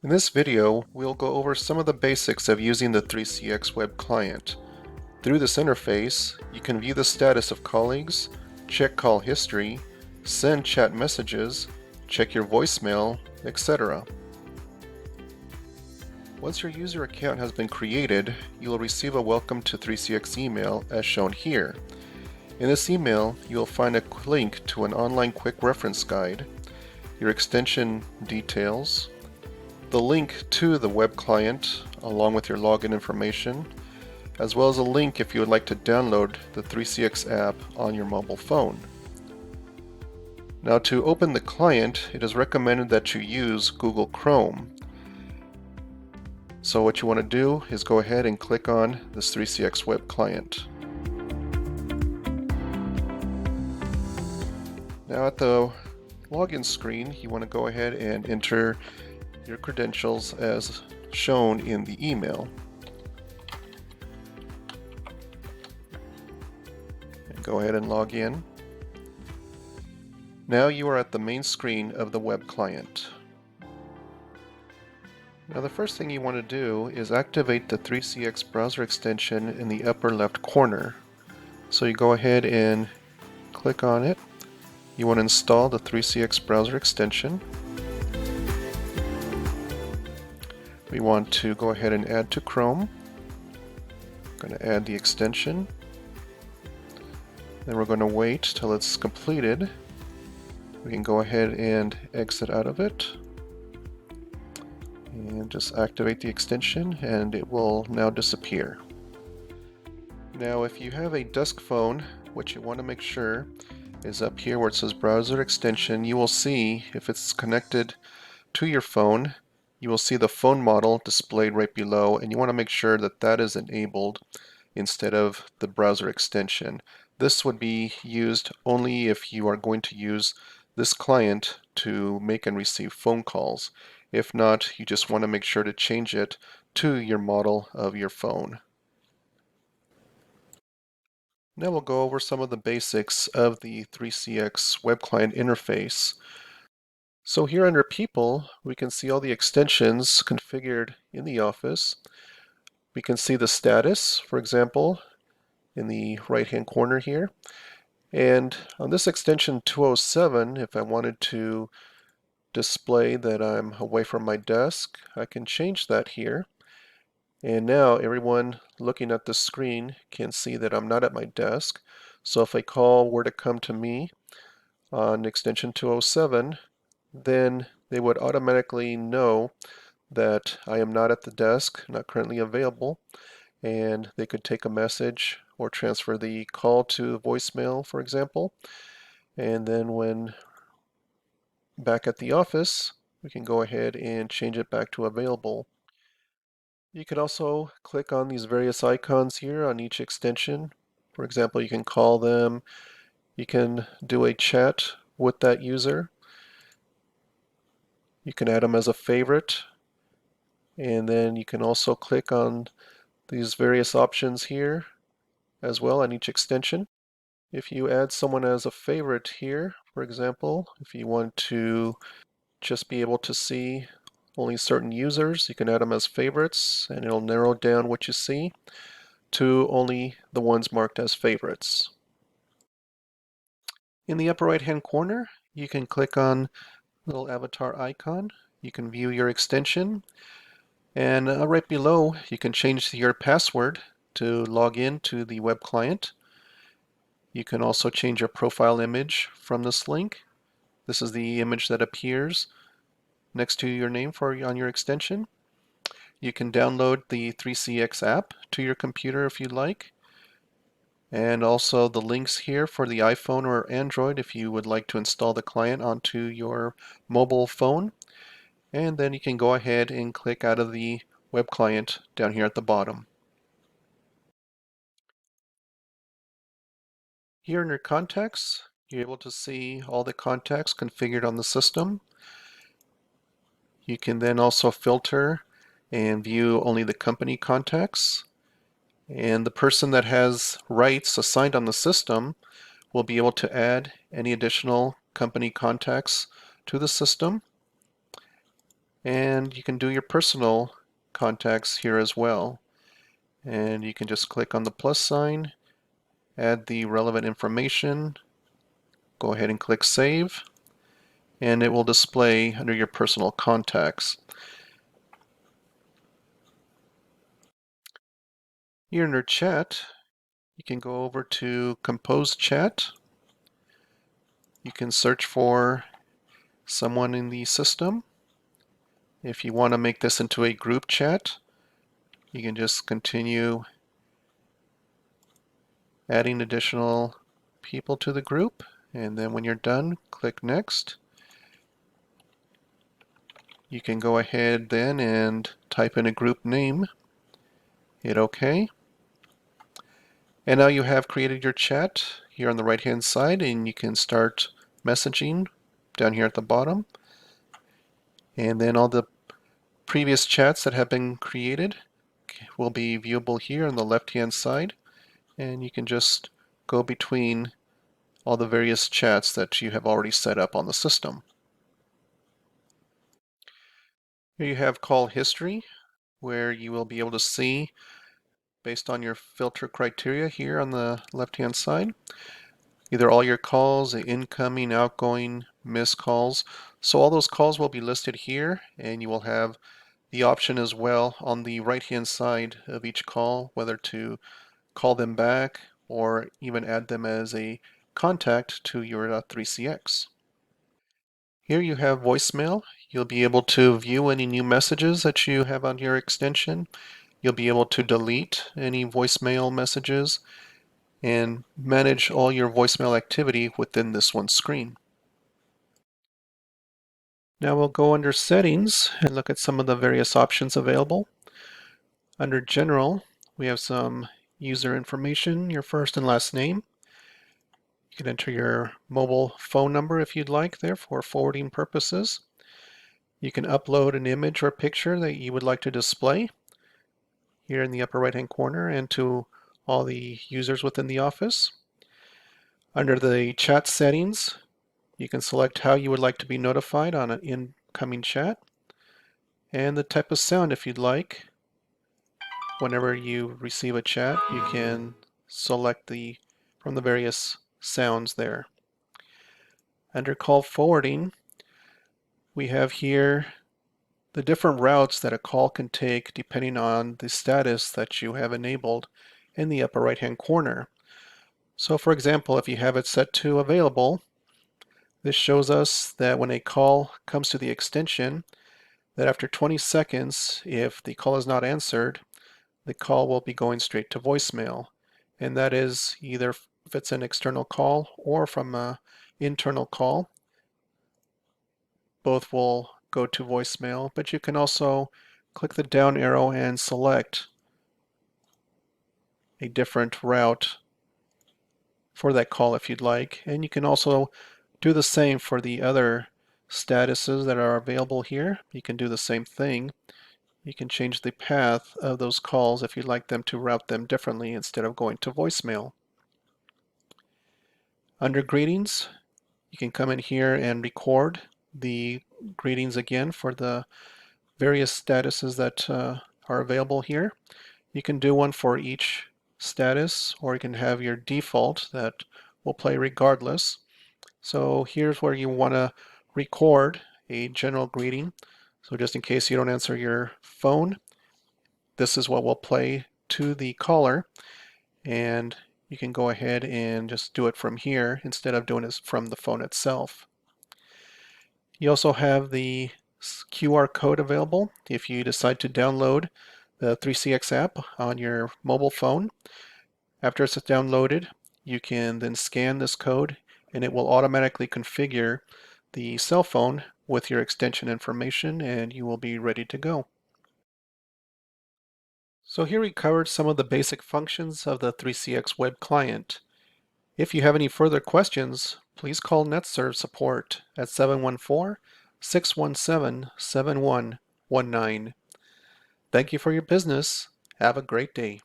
In this video, we'll go over some of the basics of using the 3CX web client. Through this interface, you can view the status of colleagues, check call history, send chat messages, check your voicemail, etc. Once your user account has been created, you will receive a Welcome to 3CX email as shown here. In this email, you will find a link to an online quick reference guide, your extension details, the link to the web client along with your login information, as well as a link if you would like to download the 3CX app on your mobile phone. Now, to open the client, it is recommended that you use Google Chrome. So what you want to do is go ahead and click on this 3CX web client. Now at the login screen, you want to go ahead and enter your credentials as shown in the email. And go ahead and log in. Now you are at the main screen of the web client. Now the first thing you want to do is activate the 3CX browser extension in the upper left corner. So you go ahead and click on it. You want to install the 3CX browser extension. We want to go ahead and add to Chrome. I'm going to add the extension. Then we're going to wait till it's completed. We can go ahead and exit out of it. And just activate the extension and it will now disappear. Now if you have a desk phone, what you want to make sure is up here where it says browser extension, you will see if it's connected to your phone, you will see the phone model displayed right below, and you want to make sure that that is enabled instead of the browser extension. This would be used only if you are going to use this client to make and receive phone calls. If not, you just want to make sure to change it to your model of your phone. Now we'll go over some of the basics of the 3CX web client interface. So here under People, we can see all the extensions configured in the office. We can see the status, for example, in the right-hand corner here. And on this extension 207, if I wanted to display that I'm away from my desk, I can change that here. And now everyone looking at the screen can see that I'm not at my desk. So if a call were to come to me on extension 207, then they would automatically know that I am not at the desk, not currently available, and they could take a message or transfer the call to voicemail, for example. And then when back at the office, we can go ahead and change it back to available. You can also click on these various icons here on each extension. For example, you can call them, you can do a chat with that user. You can add them as a favorite, and then you can also click on these various options here as well on each extension. If you add someone as a favorite here, for example, if you want to just be able to see only certain users, you can add them as favorites and it'll narrow down what you see to only the ones marked as favorites. In the upper right hand corner, you can click on little avatar icon. You can view your extension, and right below you can change your password to log in to the web client. You can also change your profile image from this link. This is the image that appears next to your name on your extension. You can download the 3CX app to your computer if you'd like, and also the links here for the iPhone or Android if you would like to install the client onto your mobile phone. And then you can go ahead and click out of the web client down here at the bottom. Here in your contacts, you're able to see all the contacts configured on the system. You can then also filter and view only the company contacts. And the person that has rights assigned on the system will be able to add any additional company contacts to the system. And you can do your personal contacts here as well. And you can just click on the plus sign, add the relevant information, go ahead and click Save, and it will display under your personal contacts. Here under Chat, you can go over to Compose Chat. You can search for someone in the system. If you want to make this into a group chat, you can just continue adding additional people to the group, and then when you're done, click Next. You can go ahead then and type in a group name, hit OK. And now you have created your chat here on the right hand side, and you can start messaging down here at the bottom. And then all the previous chats that have been created will be viewable here on the left hand side, and you can just go between all the various chats that you have already set up on the system. Here you have call history, where you will be able to see, based on your filter criteria here on the left hand side, either all your calls, the incoming, outgoing, missed calls. So all those calls will be listed here, and you will have the option as well on the right hand side of each call whether to call them back or even add them as a contact to your 3CX. Here you have voicemail. You'll be able to view any new messages that you have on your extension. You'll be able to delete any voicemail messages and manage all your voicemail activity within this one screen. Now we'll go under Settings and look at some of the various options available. Under General, we have some user information, your first and last name. You can enter your mobile phone number if you'd like there for forwarding purposes. You can upload an image or picture that you would like to display here in the upper right hand corner and to all the users within the office. Under the chat settings, you can select how you would like to be notified on an incoming chat and the type of sound if you'd like. Whenever you receive a chat, you can select from the various sounds there. Under call forwarding, we have here the different routes that a call can take depending on the status that you have enabled in the upper right hand corner. So for example, if you have it set to available, this shows us that when a call comes to the extension, that after 20 seconds, if the call is not answered, the call will be going straight to voicemail. And that is either if it's an external call or from an internal call, both will go to voicemail, but you can also click the down arrow and select a different route for that call if you'd like. And you can also do the same for the other statuses that are available here. You can do the same thing. You can change the path of those calls if you'd like them to route them differently instead of going to voicemail. Under greetings, you can come in here and record the greetings again for the various statuses that are available here. You can do one for each status, or you can have your default that will play regardless. So here's where you want to record a general greeting. So just in case you don't answer your phone, this is what will play to the caller, and you can go ahead and just do it from here instead of doing it from the phone itself. You also have the QR code available if you decide to download the 3CX app on your mobile phone. After it's downloaded, you can then scan this code and it will automatically configure the cell phone with your extension information, and you will be ready to go. So here we covered some of the basic functions of the 3CX web client. If you have any further questions, please call NetServ support at 714-617-7119. Thank you for your business. Have a great day.